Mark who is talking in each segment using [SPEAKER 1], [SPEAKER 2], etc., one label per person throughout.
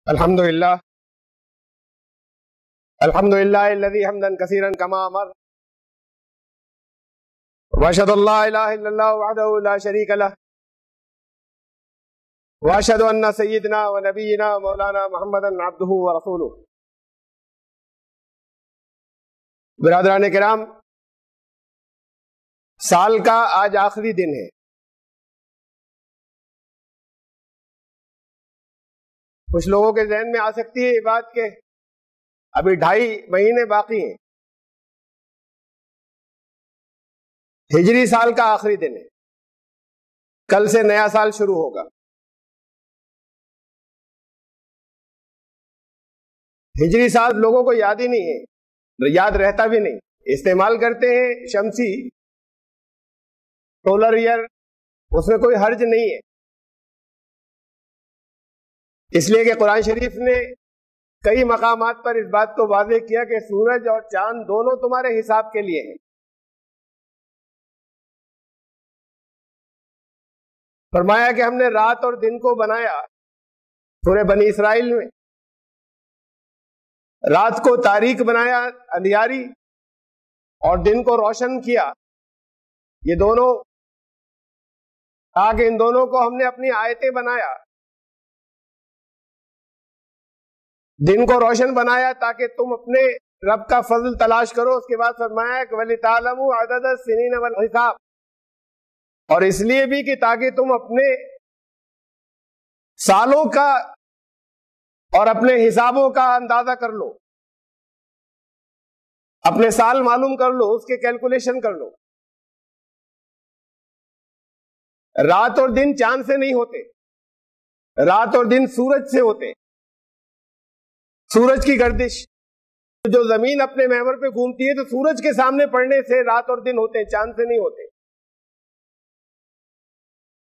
[SPEAKER 1] الحمد للہ الذي حمدا كثيرا كما امر واشهد ان لا اله الا الله وحده لا شريك له واشهد ان سيدنا ونبينا مولانا محمدا عبده ورسوله۔ برادران کرام، سال کا آج آخری دن ہے۔ کچھ لوگوں کے ذہن میں آ سکتی ہے یہ بات کہ ابھی 2.5 مہینے باقی ہیں، ہجری سال کا آخری دن ہے، کل سے نیا سال شروع ہوگا۔ ہجری سال لوگوں کو یاد ہی نہیں ہے، یاد رہتا بھی نہیں، استعمال کرتے ہیں شمسی سولر ایئر، اس میں کوئی حرج نہیں ہے، اس لیے کہ قرآن شریف نے کئی مقامات پر اس بات کو واضح کیا کہ سورج اور چاند دونوں تمہارے حساب کے لیے ہیں۔ فرمایا کہ ہم نے رات اور دن کو بنایا، سورہ بنی اسرائیل میں، رات کو تاریک بنایا، اندھیاری، اور دن کو روشن کیا۔ یہ دونوں آگے ان دونوں کو ہم نے اپنی آیتیں بنایا، دن کو روشن بنایا تاکہ تم اپنے رب کا فضل تلاش کرو۔ اس کے بعد فرمایا کہ وَلِتَعْلَمُوا عَدَدَ السِّنِينَ وَالْحِسَابَ، اور اس لیے بھی کہ تاکہ تم اپنے سالوں کا اور اپنے حسابوں کا اندازہ کر لو، اپنے سال معلوم کر لو، اس کے کیلکولیشن کر لو۔ رات اور دن چاند سے نہیں ہوتے، رات اور دن سورج سے ہوتے۔ سورج کی گردش جو زمین اپنے محور پہ گھومتی ہے تو سورج کے سامنے پڑنے سے رات اور دن ہوتے ہیں، چاند سے نہیں ہوتے۔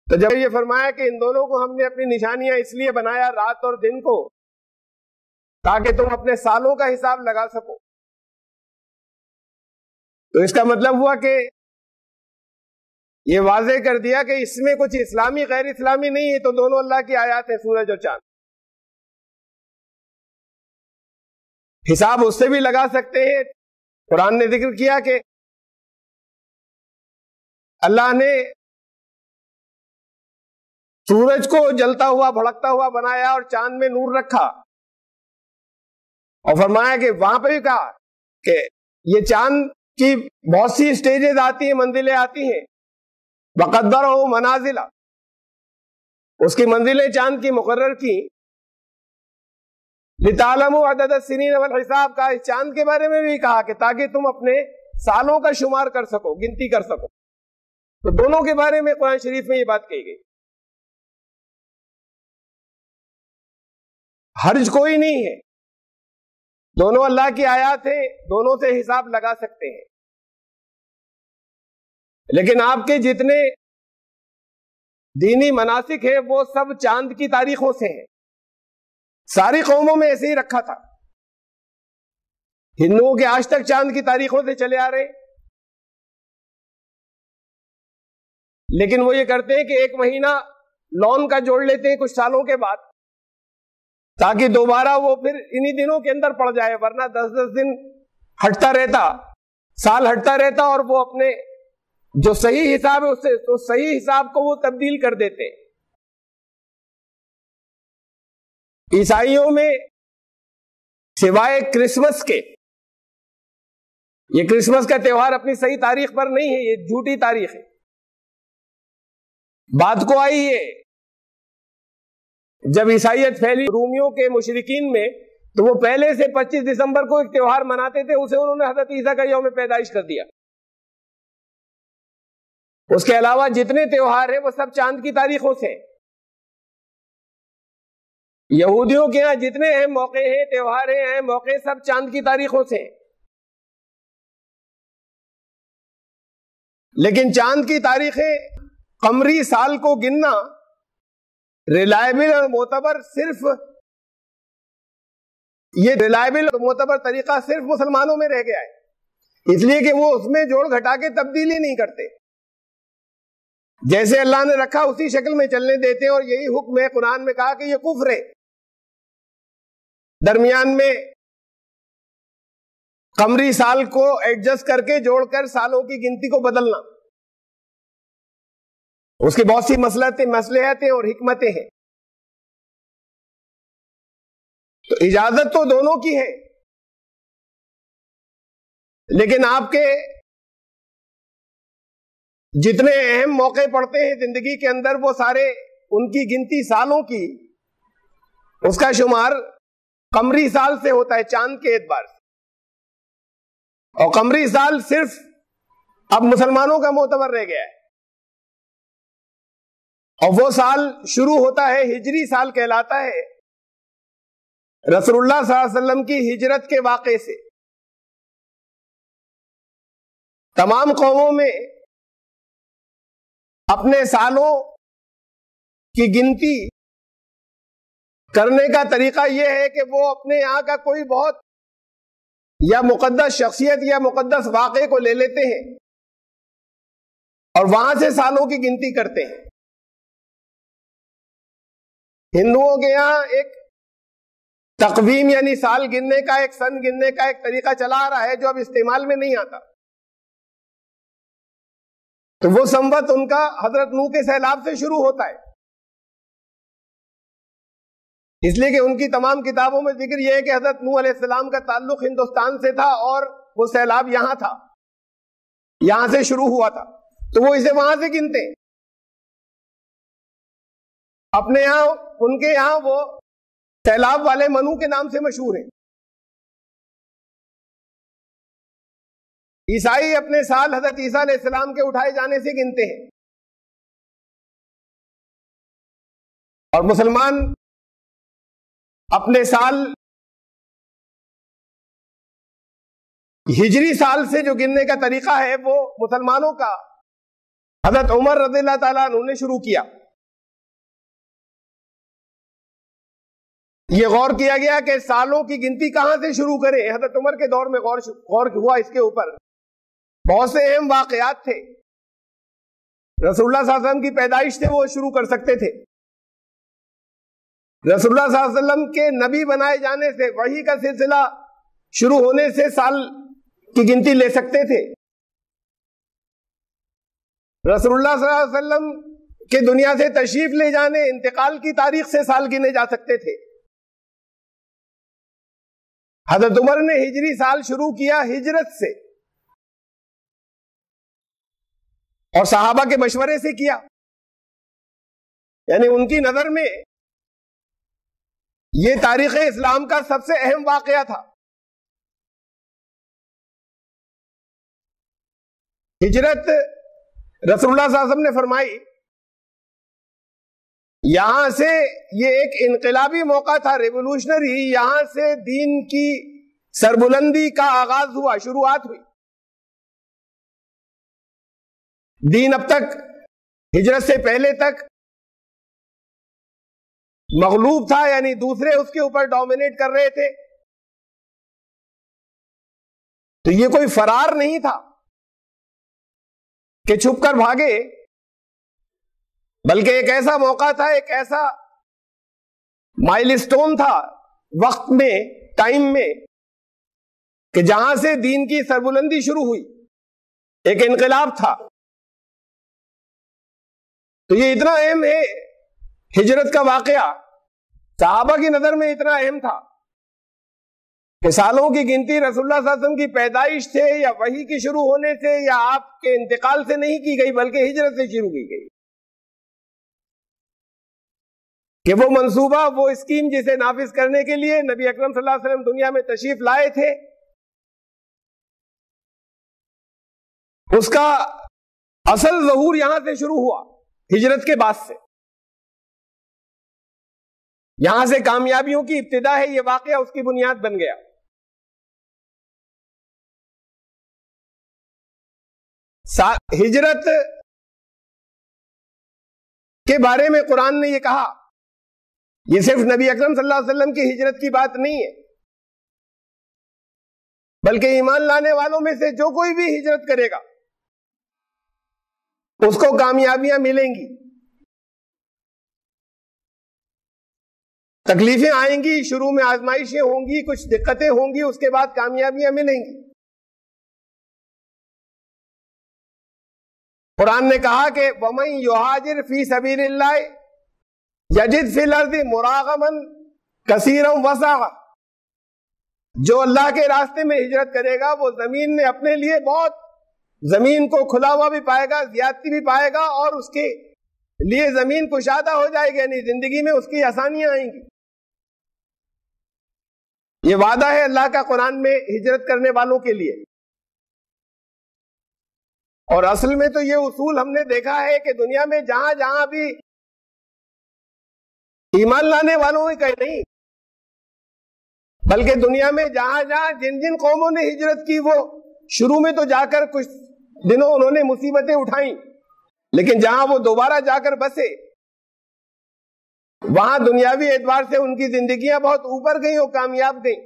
[SPEAKER 1] تو جب یہ فرمایا کہ ان دونوں کو ہم نے اپنی نشانیاں اس لیے بنایا، رات اور دن کو، تاکہ تم اپنے سالوں کا حساب لگا سکو، تو اس کا مطلب ہوا کہ یہ واضح کر دیا کہ اس میں کچھ اسلامی غیر اسلامی نہیں ہے، تو دونوں اللہ کی آیات ہیں، سورج اور چاند۔ حساب اس سے بھی لگا سکتے ہیں۔ قرآن نے ذکر کیا کہ اللہ نے سورج کو جلتا ہوا بھڑکتا ہوا بنایا اور چاند میں نور رکھا، اور فرمایا کہ وہاں پہ بھی کہا کہ یہ چاند کی بہت سی سٹیجز آتی ہیں، منزلیں آتی ہیں، وَقَدَّرَهُ مَنَازِلَ، اس کی منزلیں چاند کی مقرر کی۔ لِتَعْلَمُوا عَدَدَ السِّنِينَ وَالْحِسَابَ کا اس چاند کے بارے میں بھی کہا کہ تاکہ تم اپنے سالوں کا شمار کر سکو، گنتی کر سکو۔ تو دونوں کے بارے میں قرآن شریف میں یہ بات کہی گئی۔ حرج کوئی نہیں ہے، دونوں اللہ کی آیات ہیں، دونوں سے حساب لگا سکتے ہیں، لیکن آپ کے جتنے دینی مناسک ہیں وہ سب چاند کی تاریخوں سے ہیں۔ ساری قوموں میں ایسے ہی رکھا تھا، ہندوؤں کے آج تک چاند کی تاریخوں سے چلے آ رہے، لیکن وہ یہ کرتے ہیں کہ 1 مہینہ لون کا جوڑ لیتے ہیں کچھ سالوں کے بعد، تاکہ دوبارہ وہ پھر انہی دنوں کے اندر پڑ جائے، ورنہ 10 دن ہٹتا رہتا، سال ہٹتا رہتا، اور وہ اپنے جو صحیح حساب ہے اس سے تو صحیح حساب کو وہ تبدیل کر دیتے۔ عیسائیوں میں سوائے کرسمس کے، یہ کرسمس کا تہوار اپنی صحیح تاریخ پر نہیں ہے، یہ جھوٹی تاریخ ہے، بات کو آئی ہے۔ جب عیسائیت پھیلی رومیوں کے مشرکین میں، تو وہ پہلے سے 25 دسمبر کو ایک تہوار مناتے تھے، اسے انہوں نے حضرت عیسیٰ کا یوم پیدائش کر دیا۔ اس کے علاوہ جتنے تہوار ہیں وہ سب چاند کی تاریخوں سے۔ یہودیوں کے ہاں جتنے اہم موقع ہیں، تہوار ہیں، اہم موقع، سب چاند کی تاریخوں سے۔ لیکن چاند کی تاریخیں قمری سال کو گننا ریلائبل اور معتبر، صرف یہ ریلائبل اور معتبر طریقہ صرف مسلمانوں میں رہ گیا ہے، اس لیے کہ وہ اس میں جوڑ گھٹا کے تبدیلی نہیں کرتے، جیسے اللہ نے رکھا اسی شکل میں چلنے دیتے ہیں، اور یہی حکم ہے۔ قرآن میں کہا کہ یہ کفر ہے، درمیان میں قمری سال کو ایڈجسٹ کر کے جوڑ کر سالوں کی گنتی کو بدلنا، اس کی بہت سی مصلحتیں اور حکمتیں ہیں. تو اجازت تو دونوں کی ہے، لیکن آپ کے جتنے اہم موقع پڑتے ہیں زندگی کے اندر وہ سارے ان کی گنتی سالوں کی، اس کا شمار قمری سال سے ہوتا ہے، چاند کے اعتبار سے. اور قمری سال صرف اب مسلمانوں کا معتبر رہ گیا ہے، اور وہ سال شروع ہوتا ہے، ہجری سال کہلاتا ہے، رسول اللہ صلی اللہ علیہ وسلم کی ہجرت کے واقعے سے. تمام قوموں میں اپنے سالوں کی گنتی کرنے کا طریقہ یہ ہے کہ وہ اپنے یہاں کا کوئی بہت یا مقدس شخصیت یا مقدس واقعے کو لے لیتے ہیں اور وہاں سے سالوں کی گنتی کرتے ہیں. ہندوؤں کے یہاں ایک تقویم یعنی سال گننے کا، ایک سن گننے کا ایک طریقہ چلا آ رہا ہے جو اب استعمال میں نہیں آتا. تو وہ سنوت ان کا حضرت نوح کے سیلاب سے شروع ہوتا ہے، اس لیے کہ ان کی تمام کتابوں میں ذکر یہ ہے کہ حضرت نوح علیہ السلام کا تعلق ہندوستان سے تھا اور وہ سیلاب یہاں تھا، یہاں سے شروع ہوا تھا، تو وہ اسے وہاں سے گنتے ہیں. اپنے یہاں ان کے یہاں وہ سیلاب والے منو کے نام سے مشہور ہیں. عیسائی اپنے سال حضرت عیسیٰ علیہ السلام کے اٹھائے جانے سے گنتے ہیں، اور مسلمان اپنے سال ہجری سال سے جو گننے کا طریقہ ہے وہ مسلمانوں کا حضرت عمر رضی اللہ تعالیٰ عنہ نے شروع کیا. یہ غور کیا گیا کہ سالوں کی گنتی کہاں سے شروع کریں. حضرت عمر کے دور میں غور ہوا اس کے اوپر. بہت سے اہم واقعات تھے، رسول اللہ صلی اللہ علیہ وسلم کی پیدائش سے وہ شروع کر سکتے تھے، رسول اللہ صلی اللہ علیہ وسلم کے نبی بنائے جانے سے، وحی کا سلسلہ شروع ہونے سے سال کی گنتی لے سکتے تھے، رسول اللہ صلی اللہ علیہ وسلم کے دنیا سے تشریف لے جانے، انتقال کی تاریخ سے سال گنے جا سکتے تھے. حضرت عمر نے ہجری سال شروع کیا ہجرت سے، اور صحابہ کے مشورے سے کیا، یعنی ان کی نظر میں یہ تاریخ اسلام کا سب سے اہم واقعہ تھا. ہجرت رسول اللہ صلی اللہ علیہ وسلم نے فرمائی، یہاں سے یہ ایک انقلابی موقع تھا، ریولوشنری، یہاں سے دین کی سربلندی کا آغاز ہوا، شروعات ہوئی. دین اب تک ہجرت سے پہلے تک مغلوب تھا، یعنی دوسرے اس کے اوپر ڈومینیٹ کر رہے تھے. تو یہ کوئی فرار نہیں تھا کہ چھپ کر بھاگے، بلکہ ایک ایسا موقع تھا، ایک ایسا مائلسٹون تھا وقت میں، ٹائم میں، کہ جہاں سے دین کی سربلندی شروع ہوئی، ایک انقلاب تھا. تو یہ اتنا اہم ہے، ہجرت کا واقعہ صحابہ کی نظر میں اتنا اہم تھا کہ سالوں کی گنتی رسول اللہ صلی اللہ علیہ وسلم کی پیدائش سے یا وحی کی شروع ہونے سے یا آپ کے انتقال سے نہیں کی گئی، بلکہ ہجرت سے شروع کی گئی. کہ وہ منصوبہ، وہ اسکیم جسے نافذ کرنے کے لیے نبی اکرم صلی اللہ علیہ وسلم دنیا میں تشریف لائے تھے، اس کا اصل ظہور یہاں سے شروع ہوا، ہجرت کے بعد سے. یہاں سے کامیابیوں کی ابتدا ہے، یہ واقعہ اس کی بنیاد بن گیا. ہجرت کے بارے میں قرآن نے یہ کہا، یہ صرف نبی اکرم صلی اللہ علیہ وسلم کی ہجرت کی بات نہیں ہے، بلکہ ایمان لانے والوں میں سے جو کوئی بھی ہجرت کرے گا اس کو کامیابیاں ملیں گی. تکلیفیں آئیں گی، شروع میں آزمائشیں ہوں گی، کچھ دقتیں ہوں گی، اس کے بعد کامیابیاں ملیں گی۔ قرآن نے کہا کہ وَمَن يُهَاجِرْ فِي سَبِيلِ اللَّهِ يَجِدْ فِي الْأَرْضِ مُرَاغَمًا كَثِيرًا وَسَعًا، جو اللہ کے راستے میں ہجرت کرے گا وہ زمین میں اپنے لیے بہت زمین کو کھلا ہوا بھی پائے گا، زیادتی بھی پائے گا، اور اس کے لیے زمین کشادہ ہو جائے گی، یعنی زندگی میں اس کی آسانیاں آئیں گی۔ یہ وعدہ ہے اللہ کا قرآن میں ہجرت کرنے والوں کے لیے۔ اور اصل میں تو یہ اصول ہم نے دیکھا ہے کہ دنیا میں جہاں جہاں بھی ایمان لانے والوں ہی کہیں نہیں، بلکہ دنیا میں جہاں جہاں جن جن قوموں نے ہجرت کی وہ شروع میں تو جا کر کچھ دنوں انہوں نے مصیبتیں اٹھائیں، لیکن جہاں وہ دوبارہ جا کر بسے وہاں دنیاوی اعتبار سے ان کی زندگیاں بہت اوپر گئیں اور کامیاب گئیں۔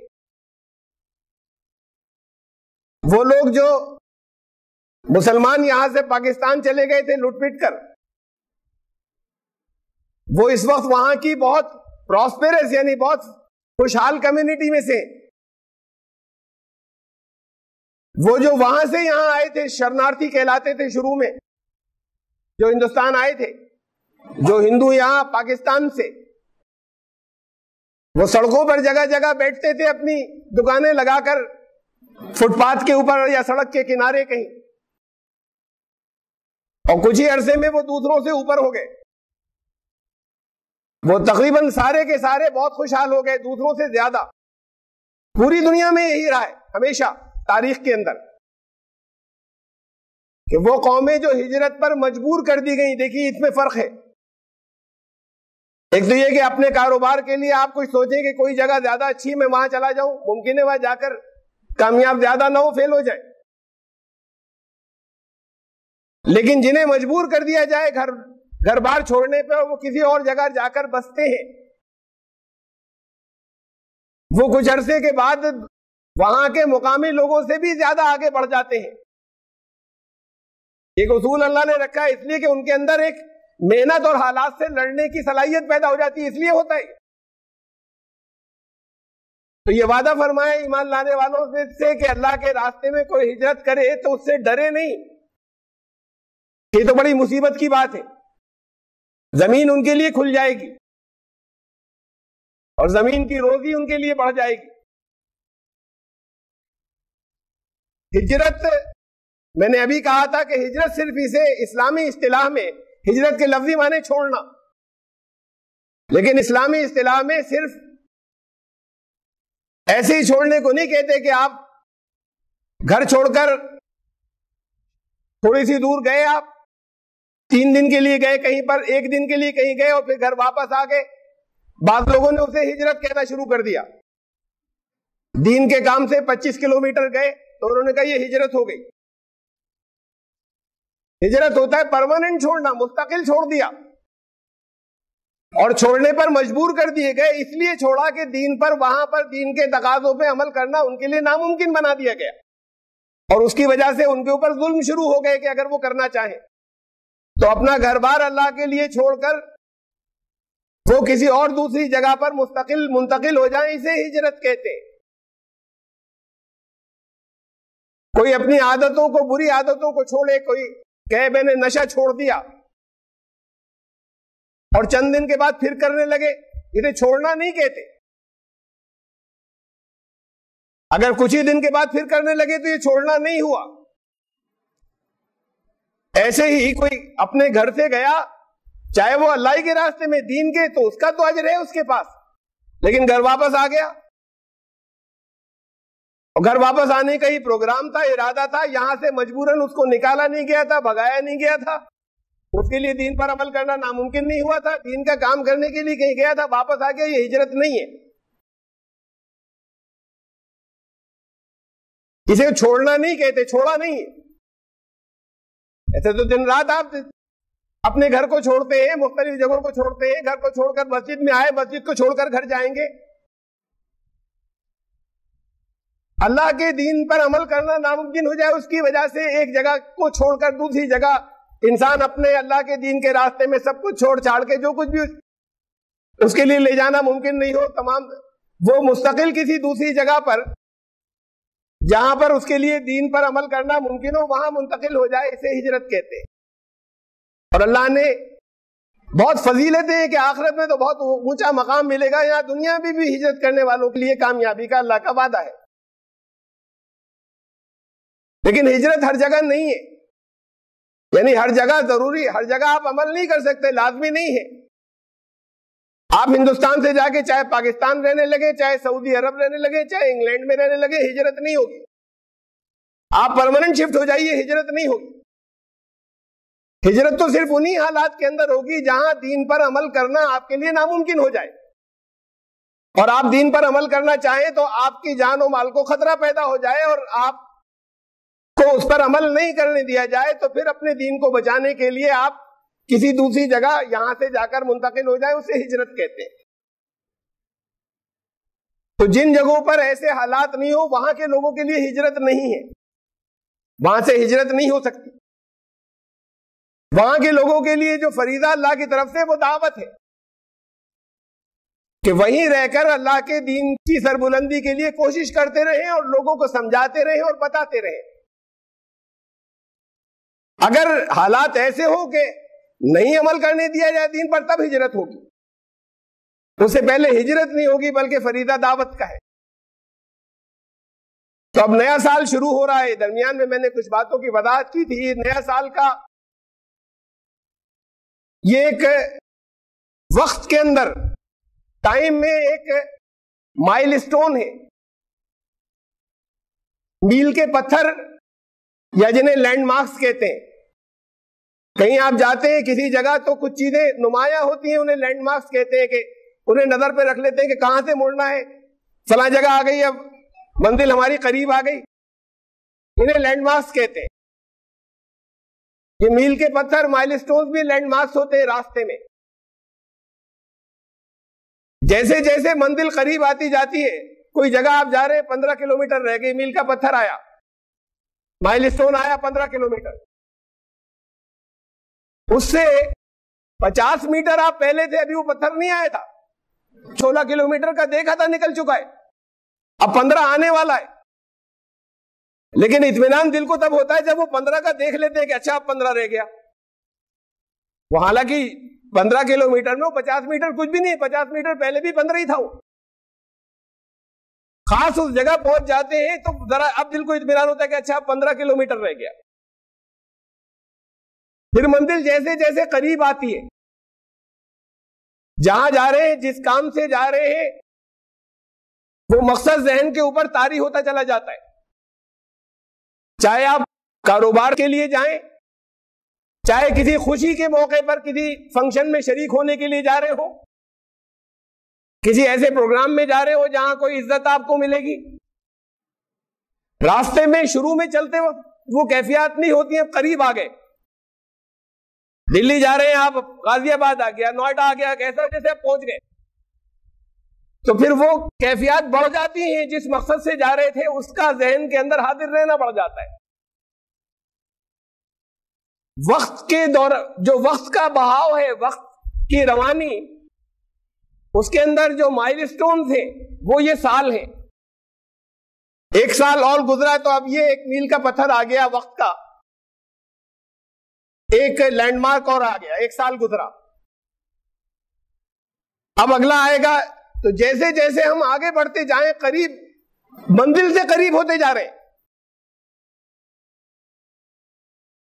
[SPEAKER 1] وہ لوگ جو مسلمان یہاں سے پاکستان چلے گئے تھے لٹ پٹ کر، وہ اس وقت وہاں کی بہت پراسپیرس یعنی بہت خوشحال کمیونٹی میں سے، وہ جو وہاں سے یہاں آئے تھے شرنارتھی کہلاتے تھے شروع میں، جو ہندوستان آئے تھے، جو ہندو یہاں پاکستان سے، وہ سڑکوں پر جگہ جگہ بیٹھتے تھے اپنی دکانیں لگا کر فٹ پاتھ کے اوپر یا سڑک کے کنارے کہیں، اور کچھ ہی عرصے میں وہ دوسروں سے اوپر ہو گئے، وہ تقریباً سارے کے سارے بہت خوشحال ہو گئے، دوسروں سے زیادہ۔ پوری دنیا میں یہی رہا ہے ہمیشہ تاریخ کے اندر کہ وہ قومیں جو ہجرت پر مجبور کر دی گئیں، دیکھیے اس میں فرق ہے۔ ایک تو یہ کہ اپنے کاروبار کے لیے آپ کچھ سوچیں کہ کوئی جگہ زیادہ اچھی میں وہاں چلا جاؤں، ممکن ہے وہاں جا کر کامیاب زیادہ نہ ہو، فیل ہو جائے، لیکن جنہیں مجبور کر دیا جائے گھر بار چھوڑنے پہ، وہ کسی اور جگہ جا کر بستے ہیں، وہ کچھ عرصے کے بعد وہاں کے مقامی لوگوں سے بھی زیادہ آگے بڑھ جاتے ہیں۔ ایک اصول اللہ نے رکھا ہے اس لیے کہ ان کے اندر ایک محنت اور حالات سے لڑنے کی صلاحیت پیدا ہو جاتی ہے، اس لیے ہوتا ہے۔ تو یہ وعدہ فرمایا ایمان لانے والوں سے کہ اللہ کے راستے میں کوئی ہجرت کرے تو اس سے ڈرے نہیں، یہ تو بڑی مصیبت کی بات ہے، زمین ان کے لیے کھل جائے گی اور زمین کی روزی ان کے لیے بڑھ جائے گی۔ ہجرت، میں نے ابھی کہا تھا کہ ہجرت صرف اسے اسلامی اصطلاح میں ہجرت کے لفظی معنی چھوڑنا، لیکن اسلامی اصطلاح میں صرف ایسے ہی چھوڑنے کو نہیں کہتے کہ آپ گھر چھوڑ کر تھوڑی سی دور گئے، آپ 3 دن کے لیے گئے کہیں پر، 1 دن کے لیے کہیں گئے اور پھر گھر واپس آ گئے۔ بعض لوگوں نے اسے ہجرت کہنا شروع کر دیا، دین کے کام سے 25 کلومیٹر گئے تو انہوں نے کہا یہ ہجرت ہو گئی۔ ہجرت ہوتا ہے پرماننٹ چھوڑنا، مستقل چھوڑ دیا، اور چھوڑنے پر مجبور کر دیے گئے، اس لیے چھوڑا کہ دین پر، وہاں پر دین کے تقاضوں پہ عمل کرنا ان کے لیے ناممکن بنا دیا گیا، اور اس کی وجہ سے ان کے اوپر ظلم شروع ہو گئے کہ اگر وہ کرنا چاہیں تو اپنا گھر بار اللہ کے لیے چھوڑ کر وہ کسی اور دوسری جگہ پر منتقل ہو جائیں، اسے ہجرت کہتے ہیں۔ کوئی اپنی عادتوں کو، بری عادتوں کو چھوڑے، کوئی کہ میں نے نشہ چھوڑ دیا اور چند دن کے بعد پھر کرنے لگے، اسے چھوڑنا نہیں کہتے۔ اگر کچھ ہی دن کے بعد پھر کرنے لگے تو یہ چھوڑنا نہیں ہوا۔ ایسے ہی کوئی اپنے گھر سے گیا، چاہے وہ اللہ کے راستے میں دین کے، تو اس کا تو اجر ہے اس کے پاس، لیکن گھر واپس آ گیا، اور گھر واپس آنے کا ہی پروگرام تھا، ارادہ تھا، یہاں سے مجبوراً اس کو نکالا نہیں گیا تھا، بھگایا نہیں گیا تھا، اس کے لیے دین پر عمل کرنا ناممکن نہیں ہوا تھا، دین کا کام کرنے کے لیے کہیں گیا تھا، واپس آ گیا، یہ ہجرت نہیں ہے۔ اسے چھوڑنا نہیں کہتے، چھوڑا نہیں ہے۔ ایسے تو دن رات آپ اپنے گھر کو چھوڑتے ہیں، مختلف جگہوں کو چھوڑتے ہیں، گھر کو چھوڑ کر مسجد میں آئے، مسجد کو چھوڑ کر گھر جائیں گے۔ اللہ کے دین پر عمل کرنا ناممکن ہو جائے، اس کی وجہ سے ایک جگہ کو چھوڑ کر دوسری جگہ انسان اپنے اللہ کے دین کے راستے میں سب کچھ چھوڑ چھاڑ کے جو کچھ بھی اس کے لیے لے جانا ممکن نہیں ہو، تمام وہ مستقل کسی دوسری جگہ پر جہاں پر اس کے لیے دین پر عمل کرنا ممکن ہو وہاں منتقل ہو جائے، اسے ہجرت کہتے ہیں۔ اور اللہ نے بہت فضیلتیں ہیں کہ آخرت میں تو بہت اونچا مقام ملے گا، یہاں دنیا میں بھی ہجرت کرنے والوں کے لیے کامیابی کا اللہ کا وعدہ ہے۔ لیکن ہجرت ہر جگہ نہیں ہے، یعنی ہر جگہ ضروری، ہر جگہ آپ عمل نہیں کر سکتے، لازمی نہیں ہے۔ آپ ہندوستان سے جا کے چاہے پاکستان رہنے لگے، چاہے سعودی عرب رہنے لگے، چاہے انگلینڈ میں رہنے لگے، ہجرت نہیں ہوگی۔ آپ پرماننٹ شفٹ ہو جائیے، ہجرت نہیں ہوگی۔ ہجرت تو صرف انہی حالات کے اندر ہوگی جہاں دین پر عمل کرنا آپ کے لیے ناممکن ہو جائے، اور آپ دین پر عمل کرنا چاہیں تو آپ کی جان و مال کو خطرہ پیدا ہو جائے اور آپ کو اس پر عمل نہیں کرنے دیا جائے، تو پھر اپنے دین کو بچانے کے لیے آپ کسی دوسری جگہ یہاں سے جا کر منتقل ہو جائیں، اسے ہجرت کہتے ہیں۔ تو جن جگہوں پر ایسے حالات نہیں ہو وہاں کے لوگوں کے لیے ہجرت نہیں ہے، وہاں سے ہجرت نہیں ہو سکتی۔ وہاں کے لوگوں کے لیے جو فریضہ اللہ کی طرف سے وہ دعوت ہے کہ وہیں رہ کر اللہ کے دین کی سربلندی کے لیے کوشش کرتے رہیں اور لوگوں کو سمجھاتے رہیں اور بتاتے رہیں۔ اگر حالات ایسے ہو کہ نہیں عمل کرنے دیا جائے دین پر، تب ہجرت ہوگی، اس سے پہلے ہجرت نہیں ہوگی، بلکہ فریضہ دعوت کا ہے۔ تو اب نیا سال شروع ہو رہا ہے، درمیان میں نے کچھ باتوں کی وضاحت کی تھی۔ نیا سال کا یہ ایک وقت کے اندر، ٹائم میں ایک مائل سٹون ہے، میل کے پتھر یا جنہیں لینڈ مارکس کہتے ہیں۔ کہیں آپ جاتے ہیں کسی جگہ تو کچھ چیزیں نمایاں ہوتی ہیں، انہیں لینڈ مارکس کہتے ہیں، کہ انہیں نظر پہ رکھ لیتے ہیں کہ کہاں سے مڑنا ہے، فلاں جگہ آ گئی، اب منزل ہماری قریب آ گئی، انہیں لینڈ مارکس کہتے ہیں۔ یہ میل کے پتھر، مائل سٹونز بھی لینڈ مارکس ہوتے ہیں راستے میں۔ جیسے جیسے منزل قریب آتی جاتی ہے، کوئی جگہ آپ جا رہے ہیں 15 کلومیٹر رہ گئی، میل کا پتھر آیا، مائل سٹون آیا 15 کلومیٹر، اس سے 50 میٹر آپ پہلے تھے، ابھی وہ پتھر نہیں آیا تھا، 16 کلومیٹر کا دیکھا تھا نکل چکا ہے، اب 15 آنے والا ہے۔ لیکن اطمینان دل کو تب ہوتا ہے جب وہ 15 کا دیکھ لیتے ہیں کہ اچھا اب 15 رہ گیا، وہ حالانکہ 15 کلومیٹر میں وہ 50 میٹر کچھ بھی نہیں، 50 میٹر پہلے بھی 15 ہی تھا وہ۔ خاص اس جگہ پہنچ جاتے ہیں تو ذرا اب دل کو اطمینان ہوتا ہے کہ اچھا اب 15 کلومیٹر رہ گیا۔ پھر منزل جیسے جیسے قریب آتی ہے، جہاں جا رہے ہیں، جس کام سے جا رہے ہیں، وہ مقصد ذہن کے اوپر طاری ہوتا چلا جاتا ہے۔ چاہے آپ کاروبار کے لیے جائیں، چاہے کسی خوشی کے موقع پر کسی فنکشن میں شریک ہونے کے لیے جا رہے ہو، کسی ایسے پروگرام میں جا رہے ہو جہاں کوئی عزت آپ کو ملے گی، راستے میں شروع میں چلتے وقت وہ کیفیات نہیں ہوتی ہیں، قریب آ گئے، دلی جا رہے ہیں آپ، غازی آباد آ گیا، نوئیڈا آ گیا، کیسا جیسے آپ پہنچ گئے، تو پھر وہ کیفیات بڑھ جاتی ہیں، جس مقصد سے جا رہے تھے اس کا ذہن کے اندر حاضر رہنا بڑھ جاتا ہے۔ وقت کے دور، جو وقت کا بہاؤ ہے، وقت کی روانی، اس کے اندر جو مائل سٹونز ہیں وہ یہ سال ہیں۔ ایک سال اور گزرا تو اب یہ ایک میل کا پتھر آ گیا، وقت کا ایک لینڈ مارک اور آ گیا، ایک سال گزرا، اب اگلا آئے گا۔ تو جیسے جیسے ہم آگے بڑھتے جائیں، قریب منزل سے قریب ہوتے جا رہے ہیں۔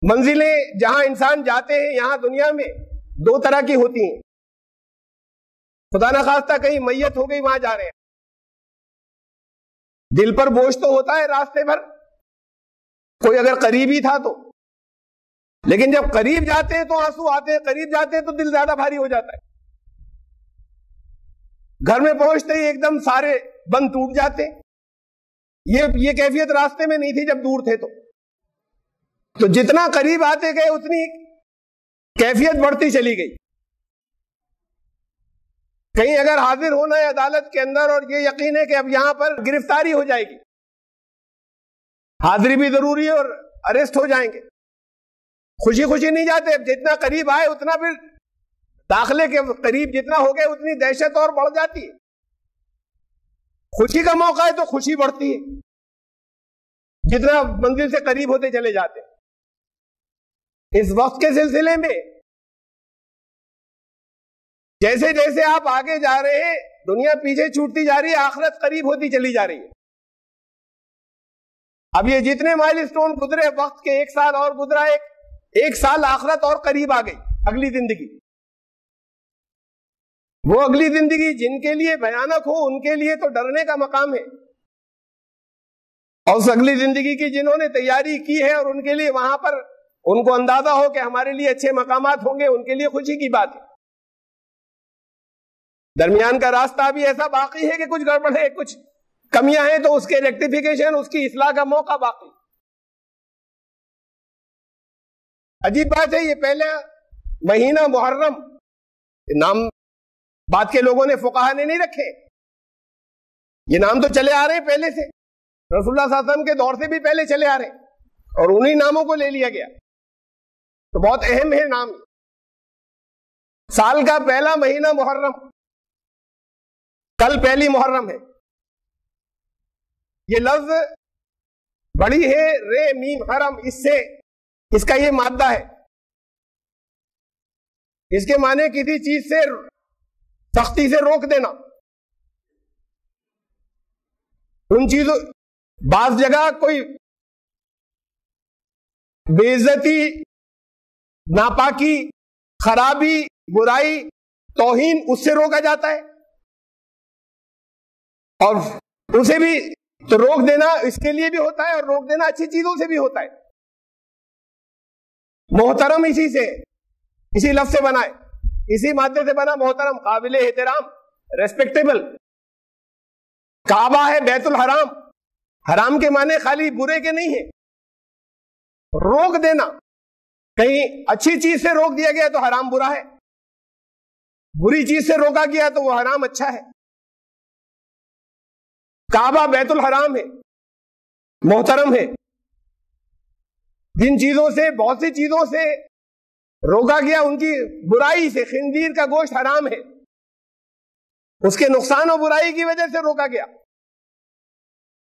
[SPEAKER 1] منزلیں جہاں انسان جاتے ہیں یہاں دنیا میں دو طرح کی ہوتی ہیں، خدا نہ خواستہ کہیں میت ہو گئی وہاں جا رہے ہیں، دل پر بوجھ تو ہوتا ہے راستے بھر، کوئی اگر قریب ہی تھا تو، لیکن جب قریب جاتے ہیں تو آنسو آتے ہیں، قریب جاتے ہیں تو دل زیادہ بھاری ہو جاتا ہے۔ گھر میں پہنچتے ہی ایک دم سارے بند ٹوٹ جاتے، یہ کیفیت راستے میں نہیں تھی جب دور تھے تو جتنا قریب آتے گئے اتنی کیفیت بڑھتی چلی گئی۔ کہیں اگر حاضر ہونا ہے عدالت کے اندر اور یہ یقین ہے کہ اب یہاں پر گرفتاری ہو جائے گی، حاضری بھی ضروری ہے اور اریسٹ ہو جائیں گے، خوشی خوشی نہیں جاتے، اب جتنا قریب آئے اتنا پھر داخلے کے قریب جتنا ہو گئے اتنی دہشت اور بڑھ جاتی ہے. خوشی کا موقع ہے تو خوشی بڑھتی ہے جتنا منزل سے قریب ہوتے چلے جاتے ہیں. اس وقت کے سلسلے میں جیسے جیسے آپ آگے جا رہے ہیں دنیا پیچھے چھوٹتی جا رہی ہے, آخرت قریب ہوتی چلی جا رہی ہے. اب یہ جتنے مائل اسٹون گزرے وقت کے, 1 سال اور گزرا, ایک سال آخرت اور قریب آ گئی, اگلی زندگی. وہ اگلی زندگی جن کے لیے بھیانک ہو ان کے لیے تو ڈرنے کا مقام ہے, اور اس اگلی زندگی کی جنہوں نے تیاری کی ہے اور ان کے لیے وہاں پر ان کو اندازہ ہو کہ ہمارے لیے اچھے مقامات ہوں گے, ان کے لیے خوشی کی بات ہے. درمیان کا راستہ بھی ایسا باقی ہے کہ کچھ گڑبڑ ہے, کچھ کمیاں ہیں تو اس کے ریکٹیفیکیشن, اس کی اصلاح کا موقع باقی. عجیب بات ہے, یہ پہلے مہینہ محرم نام بات کے لوگوں نے, فقہا نے نہیں رکھے. یہ نام تو چلے آ رہے ہیں پہلے سے, رسول اللہ صلی اللہ علیہ وسلم کے دور سے بھی پہلے چلے آ رہے ہیں, اور انہی ناموں کو لے لیا گیا. تو بہت اہم ہے نام. سال کا پہلا مہینہ محرم, کل پہلی محرم ہے. یہ لفظ بڑی ہے رے میم حرم, اس کا یہ مادہ ہے. اس کے معنی کسی چیز سے سختی سے روک دینا. ان چیزوں, بعض جگہ کوئی بے عزتی, ناپاکی, خرابی, برائی, توہین, اس سے روکا جاتا ہے, اور اسے بھی تو روک دینا اس کے لیے بھی ہوتا ہے, اور روک دینا اچھی چیزوں سے بھی ہوتا ہے. محترم اسی سے, اسی لفظ سے بنا ہے, اسی مادے سے بنا محترم, قابل احترام, ریسپیکٹیبل. کعبہ ہے بیت الحرام, حرام کے معنی خالی برے کے نہیں ہیں. روک دینا, کہیں اچھی چیز سے روک دیا گیا تو حرام برا ہے, بری چیز سے روکا گیا تو وہ حرام اچھا ہے. کعبہ بیت الحرام ہے, محترم ہے. جن چیزوں سے, بہت سی چیزوں سے روکا گیا, ان کی برائی سے, خنزیر کا گوشت حرام ہے, اس کے نقصان و برائی کی وجہ سے روکا گیا.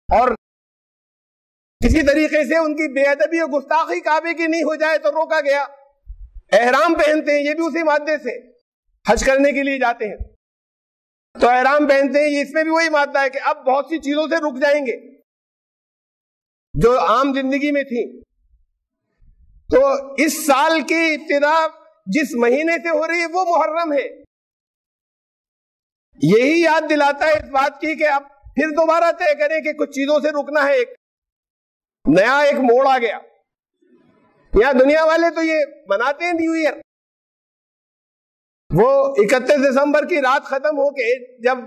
[SPEAKER 1] اور کسی طریقے سے ان کی بے ادبی اور گستاخی کعبے کی نہیں ہو جائے تو روکا گیا. احرام پہنتے ہیں, یہ بھی اسی مادے سے, حج کرنے کے لیے جاتے ہیں تو احرام پہنتے ہیں, اس میں بھی وہی مادہ ہے کہ اب بہت سی چیزوں سے رک جائیں گے جو عام زندگی میں تھیں. تو اس سال کی ابتدا جس مہینے سے ہو رہی ہے وہ محرم ہے. یہی یاد دلاتا ہے اس بات کی کہ اب پھر دوبارہ طے کریں کہ کچھ چیزوں سے رکنا ہے. ایک نیا ایک موڑ آ گیا. یہاں دنیا والے تو یہ مناتے ہیں نیو ایئر, وہ 31 دسمبر کی رات ختم ہو کے جب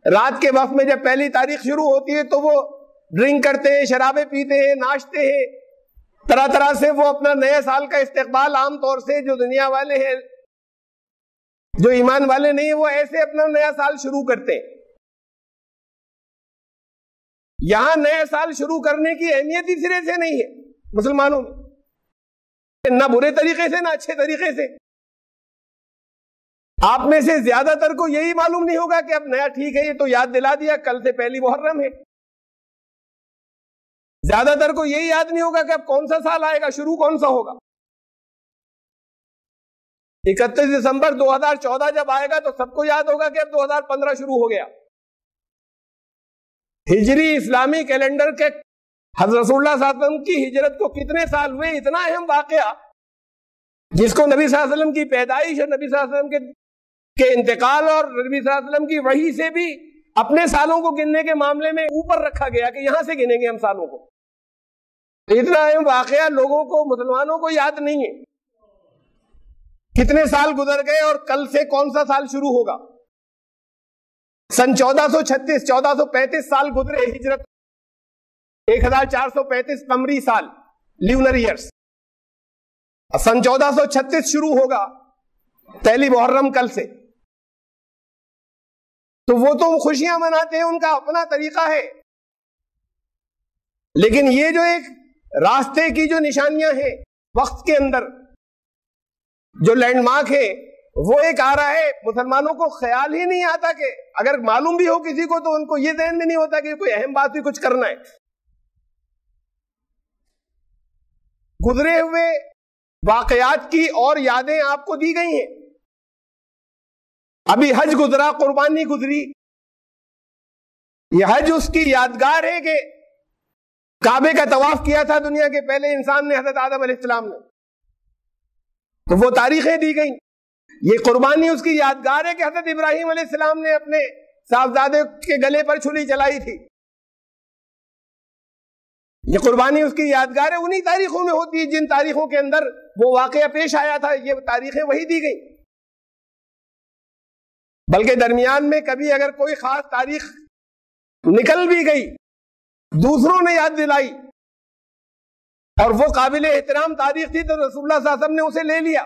[SPEAKER 1] رات کے وقت میں جب پہلی تاریخ شروع ہوتی ہے تو وہ ڈرنک کرتے ہیں, شرابیں پیتے ہیں, ناچتے ہیں, طرح طرح سے وہ اپنا نئے سال کا استقبال, عام طور سے جو دنیا والے ہیں, جو ایمان والے نہیں ہیں, وہ ایسے اپنا نیا سال شروع کرتے ہیں. یہاں نئے سال شروع کرنے کی اہمیت ہی سرے سے نہیں ہے مسلمانوں میں, نہ برے طریقے سے نہ اچھے طریقے سے. آپ میں سے زیادہ تر کو یہی معلوم نہیں ہوگا کہ اب نیا ٹھیک ہے, یہ تو یاد دلا دیا کل سے پہلی محرم ہے. زیادہ تر کو یہی یاد نہیں ہوگا کہ اب کون سا سال آئے گا, شروع کون سا ہوگا. 31 دسمبر 2014 جب آئے گا تو سب کو یاد ہوگا کہ اب 2015 شروع ہو گیا. ہجری اسلامی کیلنڈر کے حضرت رسول اللہ صلی اللہ علیہ وسلم کی ہجرت کو کتنے سال ہوئے, اتنا اہم واقعہ جس کو نبی صلی اللہ علیہ وسلم کی پیدائش اور نبی صلی اللہ علیہ وسلم کے انتقال اور نبی صلی اللہ علیہ وسلم کی وحی سے بھی اپنے سالوں کو گننے کے معاملے میں اوپر رکھا گیا کہ یہاں سے گنیں گے ہم سالوں کو. اتنا اہم واقعہ لوگوں کو, مسلمانوں کو یاد نہیں ہے. کتنے سال گزر گئے اور کل سے کون سا سال شروع ہوگا. سن 1436 1435 سال گزرے ہجرت, 1435 قمری سال, لیونر ایئرز. سن 1436 شروع ہوگا پہلی محرم کل سے. تو وہ تو خوشیاں مناتے ہیں, ان کا اپنا طریقہ ہے. لیکن یہ جو ایک راستے کی جو نشانیاں ہیں وقت کے اندر, جو لینڈ مارک ہیں, وہ ایک آ رہا ہے، مسلمانوں کو خیال ہی نہیں آتا کہ اگر معلوم بھی ہو کسی کو تو ان کو یہ ذہن میں نہیں ہوتا کہ کوئی اہم بات بھی کچھ کرنا ہے. گزرے ہوئے واقعات کی اور یادیں آپ کو دی گئی ہیں. ابھی حج گزرا، قربانی گزری. یہ حج اس کی یادگار ہے کہ کعبے کا طواف کیا تھا دنیا کے پہلے انسان نے، حضرت آدم علیہ السلام نے، تو وہ تاریخیں دی گئیں. یہ قربانی اس کی یادگار ہے کہ حضرت ابراہیم علیہ السلام نے اپنے صاحبزادے کے گلے پر چھری چلائی تھی. یہ قربانی اس کی یادگار ہے. انہی تاریخوں میں ہوتی ہے جن تاریخوں کے اندر وہ واقعہ پیش آیا تھا. یہ تاریخیں وہی دی گئیں. بلکہ درمیان میں کبھی اگر کوئی خاص تاریخ نکل بھی گئی، دوسروں نے یاد دلائی اور وہ قابل احترام تاریخ تھی، تو رسول اللہ صلی اللہ علیہ وسلم نے اسے لے لیا.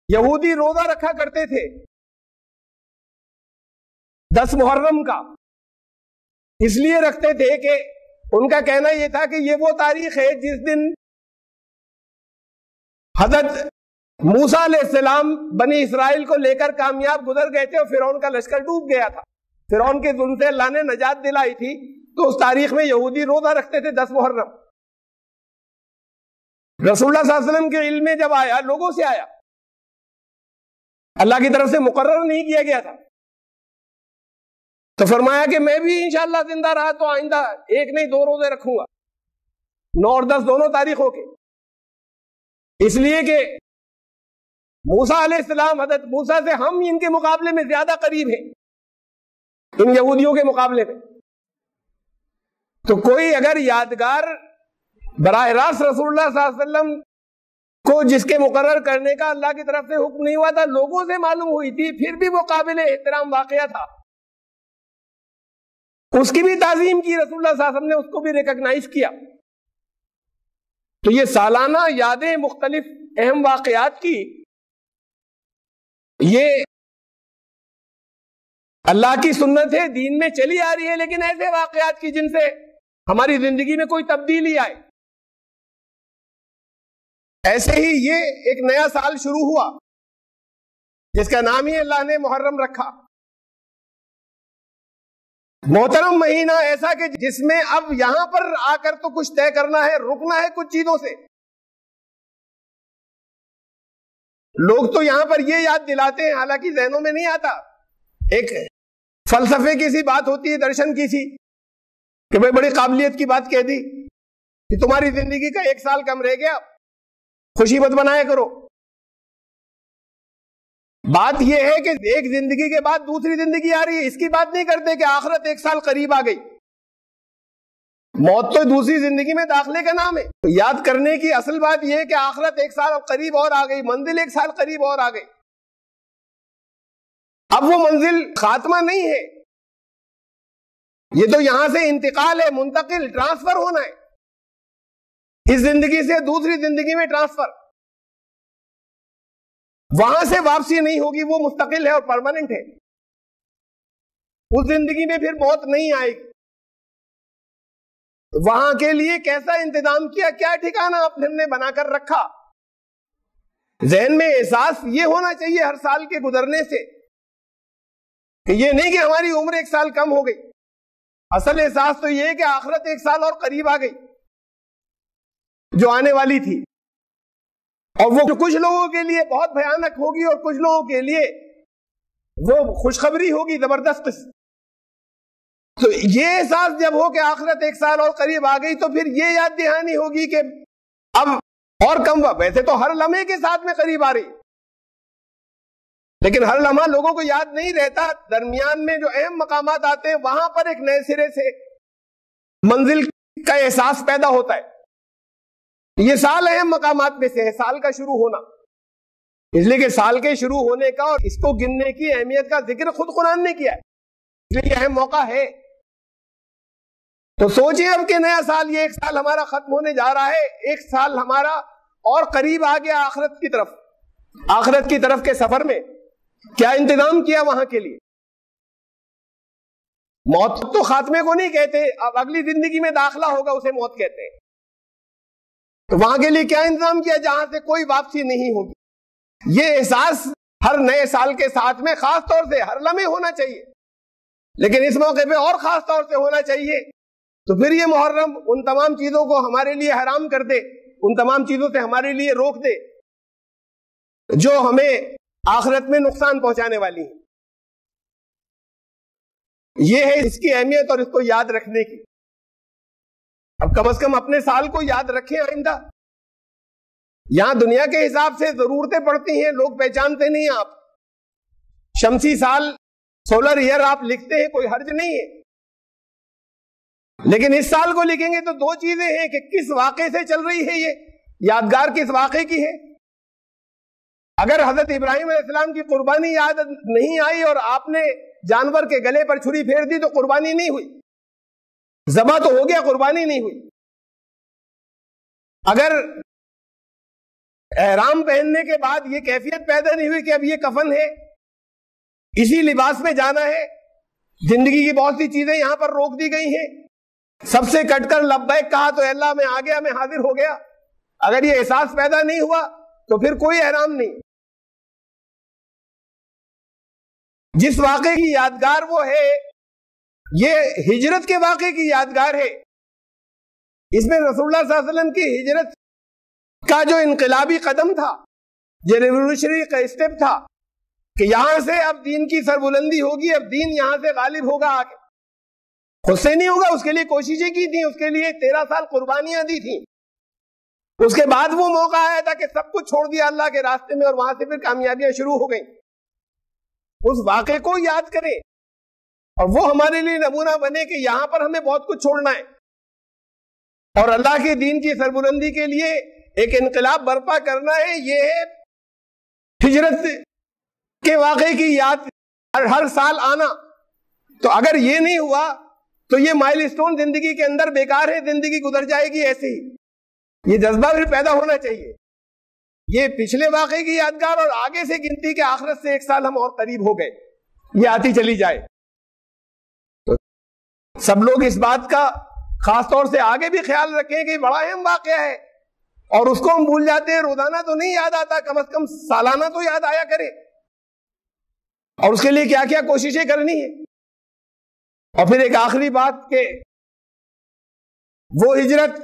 [SPEAKER 1] یہودی روزہ رکھا کرتے تھے 10 محرم کا. اس لیے رکھتے تھے کہ ان کا کہنا یہ تھا کہ یہ وہ تاریخ ہے جس دن حضرت موسیٰ علیہ السلام بنی اسرائیل کو لے کر کامیاب گزر گئے تھے اور فرعون کا لشکر ڈوب گیا تھا. فرعون کے ظلم سے اللہ نے نجات دلائی تھی. تو اس تاریخ میں یہودی روزہ رکھتے تھے 10 محرم. رسول اللہ صلی اللہ علیہ وسلم کے علم میں جب آیا، لوگوں سے آیا، اللہ کی طرف سے مقرر نہیں کیا گیا تھا، تو فرمایا کہ میں بھی انشاءاللہ زندہ رہا تو آئندہ 1 نہیں 2 روزے رکھوں گا، 9 اور 10 دونوں تاریخوں کے. اس لیے کہ موسیٰ علیہ السلام، حضرت موسیٰ سے ہم ان کے مقابلے میں زیادہ قریب ہیں، ان یہودیوں کے مقابلے میں. تو کوئی اگر یادگار براہ راست رسول اللہ صلی اللہ علیہ وسلم کو جس کے مقرر کرنے کا اللہ کی طرف سے حکم نہیں ہوا تھا، لوگوں سے معلوم ہوئی تھی، پھر بھی وہ قابل احترام واقعہ تھا، اس کی بھی تعظیم کی رسول اللہ صلی اللہ علیہ وسلم نے، اس کو بھی ریکگنائز کیا. تو یہ سالانہ یادیں مختلف اہم واقعات کی، یہ اللہ کی سنت ہے، دین میں چلی آ رہی ہے، لیکن ایسے واقعات کی جن سے ہماری زندگی میں کوئی تبدیلی آئے. ایسے ہی یہ ایک نیا سال شروع ہوا جس کا نام ہی اللہ نے محرم رکھا. محترم مہینہ ایسا کہ جس میں اب یہاں پر آ کر تو کچھ طے کرنا ہے، رکنا ہے کچھ چیزوں سے. لوگ تو یہاں پر یہ یاد دلاتے ہیں، حالانکہ ذہنوں میں نہیں آتا. ایک فلسفے کی سی بات ہوتی ہے، درشن کی سی، کہ بھئی بڑی قابلیت کی بات کہہ دی کہ تمہاری زندگی کا 1 سال کم رہ گیا، خوشی مت بنایا کرو. بات یہ ہے کہ ایک زندگی کے بعد دوسری زندگی آ رہی ہے. اس کی بات نہیں کرتے کہ آخرت 1 سال قریب آ گئی. موت تو دوسری زندگی میں داخلے کا نام ہے. یاد کرنے کی اصل بات یہ ہے کہ آخرت 1 سال قریب اور آ گئی، منزل 1 سال قریب اور آ گئی. اب وہ منزل خاتمہ نہیں ہے، یہ تو یہاں سے انتقال ہے، منتقل، ٹرانسفر ہونا ہے. اس زندگی سے دوسری زندگی میں ٹرانسفر، وہاں سے واپسی نہیں ہوگی، وہ مستقل ہے اور پرماننٹ ہے. اس زندگی میں پھر موت نہیں آئے گی. وہاں کے لیے کیسا انتظام کیا، کیا ٹھکانہ اپنے ہم نے بنا کر رکھا. ذہن میں احساس یہ ہونا چاہیے ہر سال کے گزرنے سے کہ یہ نہیں کہ ہماری عمر 1 سال کم ہو گئی. اصل احساس تو یہ ہے کہ آخرت 1 سال اور قریب آ گئی جو آنے والی تھی، اور وہ کچھ لوگوں کے لیے بہت بھیانک ہوگی اور کچھ لوگوں کے لیے وہ خوشخبری ہوگی زبردست. تو یہ احساس جب ہو کہ آخرت 1 سال اور قریب آ گئی، تو پھر یہ یاد دہانی ہوگی کہ اب اور کم وقت. ویسے تو ہر لمحے کے ساتھ میں قریب آ رہی، لیکن ہر لمحہ لوگوں کو یاد نہیں رہتا. درمیان میں جو اہم مقامات آتے ہیں وہاں پر ایک نئے سرے سے منزل کا احساس پیدا ہوتا ہے. یہ سال اہم مقامات میں سے ہے، سال کا شروع ہونا. اس لیے کہ سال کے شروع ہونے کا اور اس کو گننے کی اہمیت کا ذکر خود قرآن نے کیا ہے، اس لیے یہ اہم موقع ہے. تو سوچیں اب کہ نیا سال، یہ 1 سال ہمارا ختم ہونے جا رہا ہے، 1 سال ہمارا اور قریب آ گیا آخرت کی طرف. آخرت کی طرف کے سفر میں کیا انتظام کیا وہاں کے لیے. موت تو خاتمے کو نہیں کہتے، اب اگلی زندگی میں داخلہ ہوگا اسے موت کہتے ہیں. تو وہاں کے لیے کیا انتظام کیا جہاں سے کوئی واپسی نہیں ہوگی. یہ احساس ہر نئے سال کے ساتھ میں خاص طور سے ہر لمحے ہونا چاہیے, لیکن اس موقع پہ اور خاص طور سے ہونا چاہیے. تو پھر یہ محرم ان تمام چیزوں کو ہمارے لیے حرام کر دے, ان تمام چیزوں سے ہمارے لیے روک دے جو ہمیں آخرت میں نقصان پہنچانے والی ہیں. یہ ہے اس کی اہمیت اور اس کو یاد رکھنے کی. اب کم از کم اپنے سال کو یاد رکھیں آئندہ. یہاں دنیا کے حساب سے ضرورتیں پڑتی ہیں, لوگ پہچانتے نہیں. آپ شمسی سال سولر ایئر آپ لکھتے ہیں, کوئی حرج نہیں ہے, لیکن اس سال کو لکھیں گے تو دو چیزیں ہیں کہ کس واقعے سے چل رہی ہے, یہ یادگار کس واقعے کی ہے. اگر حضرت ابراہیم علیہ السلام کی قربانی یاد نہیں آئی اور آپ نے جانور کے گلے پر چھری پھیر دی تو قربانی نہیں ہوئی, ذبح تو ہو گیا, قربانی نہیں ہوئی. اگر احرام پہننے کے بعد یہ کیفیت پیدا نہیں ہوئی کہ اب یہ کفن ہے, اسی لباس میں جانا ہے, زندگی کی بہت سی چیزیں یہاں پر روک دی گئی ہیں, سب سے کٹ کر لبیک کہا تو اللہ میں آ گیا, میں حاضر ہو گیا, اگر یہ احساس پیدا نہیں ہوا تو پھر کوئی احرام نہیں. جس واقعے کی یادگار وہ ہے, یہ ہجرت کے واقعے کی یادگار ہے. اس میں رسول اللہ صلی اللہ علیہ وسلم کی ہجرت کا جو انقلابی قدم تھا, جو ریولوشنری کا اسٹیپ تھا کہ یہاں سے اب دین کی سربلندی ہوگی, اب دین یہاں سے غالب ہوگا. آگے خود سے نہیں ہوگا, اس کے لیے کوششیں کی تھیں, اس کے لیے 13 سال قربانیاں دی تھیں. اس کے بعد وہ موقع آیا تھا کہ سب کچھ چھوڑ دیا اللہ کے راستے میں, اور وہاں سے پھر کامیابیاں شروع ہو گئیں. اس واقعے کو یاد کریں اور وہ ہمارے لیے نمونہ بنے کہ یہاں پر ہمیں بہت کچھ چھوڑنا ہے, اور اللہ کے دین کی سربلندی کے لیے ایک انقلاب برپا کرنا ہے. یہ ہے ہجرت کے واقعے کی یاد ہر سال آنا. تو اگر یہ نہیں ہوا تو یہ مائل اسٹون زندگی کے اندر بیکار ہے, زندگی گزر جائے گی ایسے ہی. یہ جذبہ بھی پیدا ہونا چاہیے. یہ پچھلے واقعے کی یادگار اور آگے سے گنتی کے آخرت سے 1 سال ہم اور قریب ہو گئے, یہ آتی چلی جائے. تو سب لوگ اس بات کا خاص طور سے آگے بھی خیال رکھیں کہ بڑا اہم واقعہ ہے, اور اس کو ہم بھول جاتے ہیں. روزانہ تو نہیں یاد آتا, کم از کم سالانہ تو یاد آیا کرے, اور اس کے لیے کیا کیا کوششیں کرنی ہے. اور پھر ایک آخری بات کہ وہ ہجرت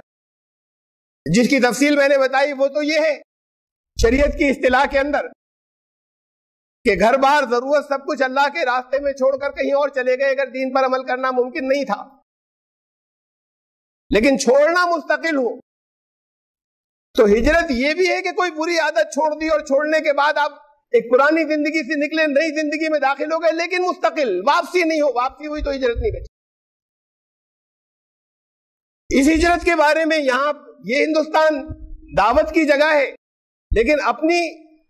[SPEAKER 1] جس کی تفصیل میں نے بتائی وہ تو یہ ہے شریعت کی اصطلاح کے اندر کہ گھر بار ضرورت سب کچھ اللہ کے راستے میں چھوڑ کر کہیں اور چلے گئے اگر دین پر عمل کرنا ممکن نہیں تھا. لیکن چھوڑنا مستقل ہو تو ہجرت یہ بھی ہے کہ کوئی بری عادت چھوڑ دی اور چھوڑنے کے بعد آپ ایک پرانی زندگی سے نکلے, نئی زندگی میں داخل ہو گئے, لیکن مستقل, واپسی نہیں ہو. واپسی ہوئی تو ہجرت نہیں بچی. اس ہجرت کے بارے میں یہاں یہ ہندوستان دعوت کی جگہ ہے, لیکن اپنی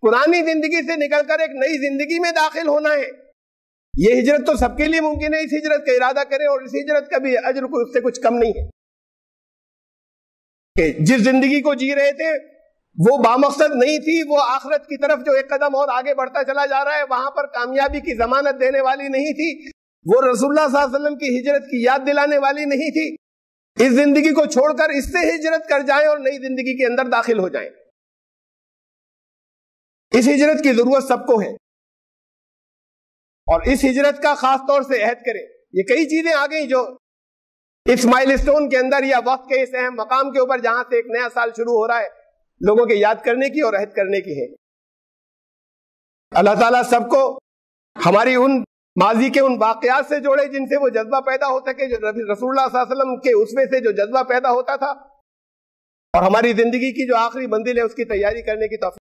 [SPEAKER 1] پرانی زندگی سے نکل کر ایک نئی زندگی میں داخل ہونا ہے. یہ ہجرت تو سب کے لیے ممکن ہے. اس ہجرت کا ارادہ کریں, اور اس ہجرت کا بھی اجر اس سے کچھ کم نہیں ہے. کہ جس زندگی کو جی رہے تھے وہ بامقصد نہیں تھی, وہ آخرت کی طرف جو ایک قدم اور آگے بڑھتا چلا جا رہا ہے وہاں پر کامیابی کی ضمانت دینے والی نہیں تھی, وہ رسول اللہ صلی اللہ علیہ وسلم کی ہجرت کی یاد دلانے والی نہیں تھی. اس زندگی کو چھوڑ کر اس سے ہجرت کر جائیں اور نئی زندگی کے اندر داخل ہو جائیں. اس ہجرت کی ضرورت سب کو ہے, اور اس ہجرت کا خاص طور سے عہد کریں. یہ کئی چیزیں آ گئی جو اس مائل اسٹون کے اندر یا وقت کے اس اہم مقام کے اوپر جہاں سے ایک نیا سال شروع ہو رہا ہے لوگوں کے یاد کرنے کی اور عہد کرنے کی ہے. اللہ تعالیٰ سب کو ہماری ان ماضی کے ان واقعات سے جوڑے جن سے وہ جذبہ پیدا ہو سکے, جو رسول اللہ صلی اللہ علیہ وسلم کے اسوے سے جو جذبہ پیدا ہوتا تھا, اور ہماری زندگی کی جو آخری منزل ہے اس کی تیاری کرنے کی توفیق